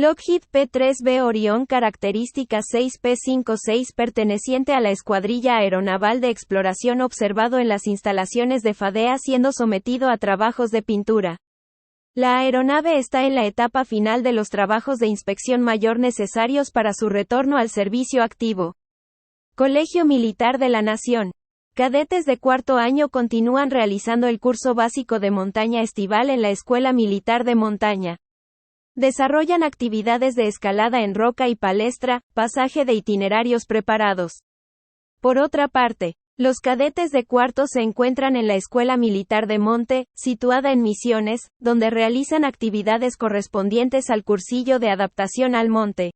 Lockheed P-3B Orion características 6P-56 perteneciente a la Escuadrilla Aeronaval de Exploración observado en las instalaciones de Fadea siendo sometido a trabajos de pintura. La aeronave está en la etapa final de los trabajos de inspección mayor necesarios para su retorno al servicio activo. Colegio Militar de la Nación. Cadetes de cuarto año continúan realizando el curso básico de montaña estival en la Escuela Militar de Montaña. Desarrollan actividades de escalada en roca y palestra, pasaje de itinerarios preparados. Por otra parte, los cadetes de cuarto se encuentran en la Escuela Militar de Monte, situada en Misiones, donde realizan actividades correspondientes al cursillo de adaptación al monte.